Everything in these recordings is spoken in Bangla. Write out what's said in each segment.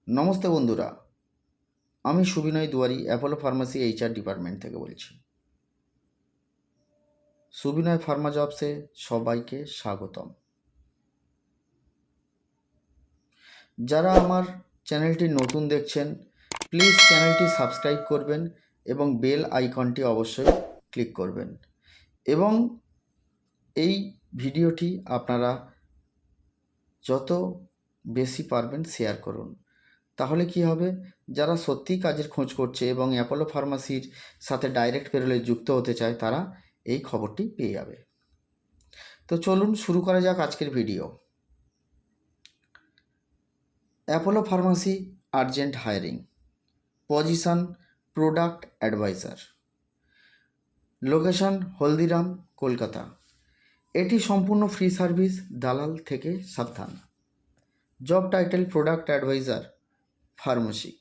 নমস্তে বন্ধুরা, আমি Subinoy Duari Apollo pharmacy HR department থেকে বলছি। সুবিনয় ফার্মা জবসে সবাইকে স্বাগতম। যারা আমার চ্যানেলটি নতুন দেখছেন, প্লিজ চ্যানেলটি সাবস্ক্রাইব করবেন এবং বেল আইকনটি অবশ্যই ক্লিক করবেন এবং এই ভিডিওটি আপনারা যত বেশি পারবেন শেয়ার করুন। তাহলে কি হবে, যারা সত্যিই কাজের খোঁজ করছে এবং অ্যাপোলো ফার্মাসির সাথে ডাইরেক্ট পেরোলে যুক্ত হতে চায়, তারা এই খবরটি পেয়ে যাবে। তো চলুন শুরু করা যাক আজকের video. Apollo pharmacy urgent hiring, position product adviser, location Haldiram, Kolkata. এটি সম্পূর্ণ ফ্রি সার্ভিস, দালাল থেকে সাবধান। Job title product adviser pharmacy,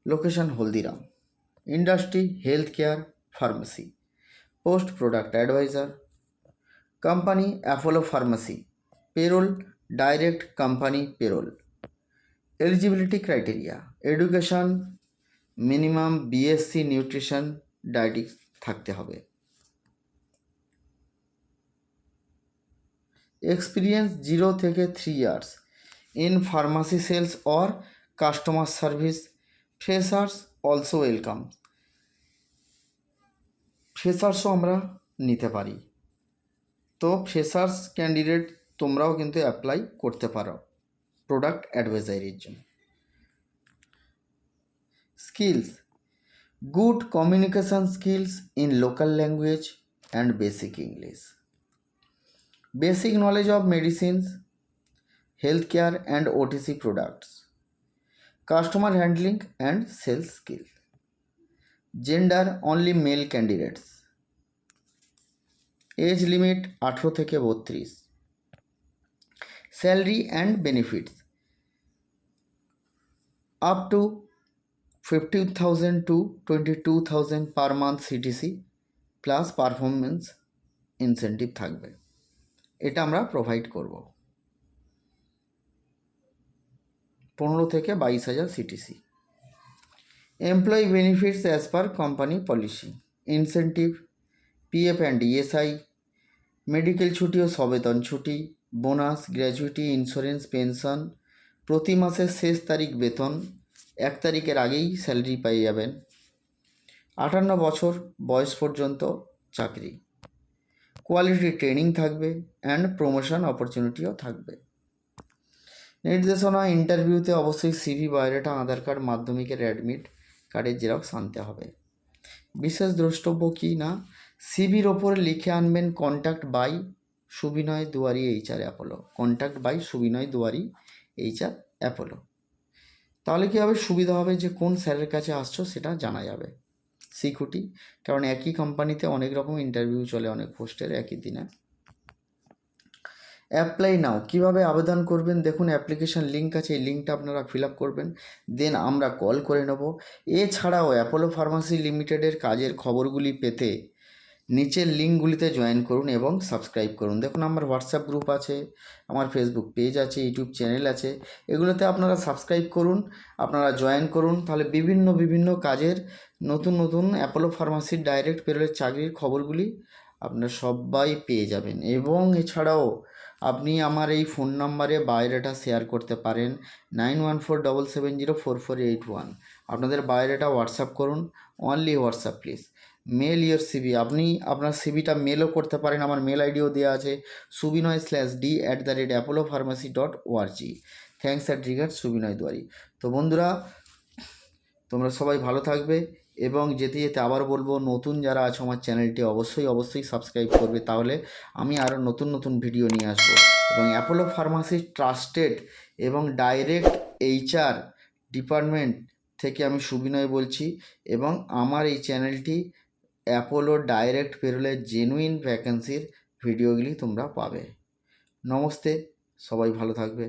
location Haldiram. Industry health care pharmacy, post product adviser. Company Apollo pharmacy, payroll direct company payroll. Eligibility criteria, education minimum BSc nutrition dietetics থাকতে হবে। এক্সপিরিয়েন্স 0 থেকে 3 years in pharmacy sales or customer service. Freshers also welcome. ফ্রেশার্সও আমরা নিতে পারি। তো ফ্রেশার্স ক্যান্ডিডেট তোমরাও কিন্তু অ্যাপ্লাই করতে পারো প্রোডাক্ট অ্যাডভাইজারির জন্য। Skills, good communication skills in local language and basic English. Basic knowledge of medicines, health care and OTC products. Customer handling and sales skill. Gender only male candidates. Age limit 18 থেকে 32। Salary and benefits up to 15,000 to 22,000 per month CTC plus performance incentive থাকবে। এটা আমরা প্রোভাইড করব। 15 থেকে 22,000 CTC. Employee benefits as per company policy, incentive, PF and ESI, medical ছুটি ও সবেতন ছুটি, বোনাস, গ্র্যাচুইটি, ইন্স্যুরেন্স, পেনশন, প্রতি মাসের শেষ তারিখ বেতন, 1 তারিখের আগেই স্যালারি পেয়ে যাবেন। 58 বছর বয়স পর্যন্ত চাকরি। কোয়ালিটি ট্রেনিং থাকবে অ্যান্ড প্রমোশন অপরচুনিটিও থাকবে। নির্দেশনা, ইন্টারভিউতে অবশ্যই সিভি, বায়োডাটা, আধার কার্ড, মাধ্যমিকের অ্যাডমিট কার্ডের জেরক্স আনতে হবে। বিশেষ দ্রষ্টব্য কি না, সিভির ওপরে লিখে আনবেন contact by Subinoy Duari HR Apollo, contact by Subinoy Duari HR Apollo. তাহলে কী হবে, সুবিধা হবে যে কোন স্যারের কাছে আসছো সেটা জানা যাবে। সিকিউরিটি, কারণ একই কোম্পানিতে অনেক রকম ইন্টারভিউ চলে, অনেক পোস্টের একই দিনে। অ্যাপ্লাই নাও, কীভাবে আবেদন করবেন দেখুন, অ্যাপ্লিকেশান লিঙ্ক আছে, এই লিঙ্কটা আপনারা ফিল আপ করবেন, দেন আমরা কল করে নেব। এছাড়াও অ্যাপোলো ফার্মাসি লিমিটেডের কাজের খবরগুলি পেতে নিচের লিঙ্কগুলিতে জয়েন করুন এবং সাবস্ক্রাইব করুন। দেখুন আমার হোয়াটসঅ্যাপ গ্রুপ আছে, আমার ফেসবুক পেজ আছে, ইউটিউব চ্যানেল আছে, এগুলোতে আপনারা সাবস্ক্রাইব করুন, আপনারা জয়েন করুন। তাহলে বিভিন্ন কাজের নতুন অ্যাপোলো ফার্মাসির ডাইরেক্ট পেরোলের চাকরির খবরগুলি আপনারা সবাই পেয়ে যাবেন। এবং এছাড়াও আপনি আমার এই ফোন নাম্বারে বায়োডাটা শেয়ার করতে পারেন, 9147704481। আপনাদের বায়োডাটা হোয়াটসঅ্যাপ করুন, only WhatsApp please. Mail your CV, আপনি আপনার সিভিটা মেলও করতে পারেন, আমার মেল আইডিও দেওয়া আছে, subinoy/d@apolopharmacy.org। Thanks at regard Subinoy Duari. তো বন্ধুরা, তোমরা সবাই ভালো থাকবে এবং যেতে আবার বলবো, নতুন যারা আছো আমার চ্যানেলটি অবশ্যই সাবস্ক্রাইব করবে, তাহলে আমি আরও নতুন ভিডিও নিয়ে আসবো। এবং অ্যাপোলো ফার্মাসি ট্রাস্টেড এবং ডাইরেক্ট এইচআর ডিপার্টমেন্ট থেকে আমি সুবিনয় বলছি, এবং আমার এই চ্যানেলটি অ্যাপোলো ডাইরেক্ট পেরোলের জেনুইন ভ্যাকেন্সির ভিডিওগুলি তোমরা পাবে। নমস্তে, সবাই ভালো থাকবে।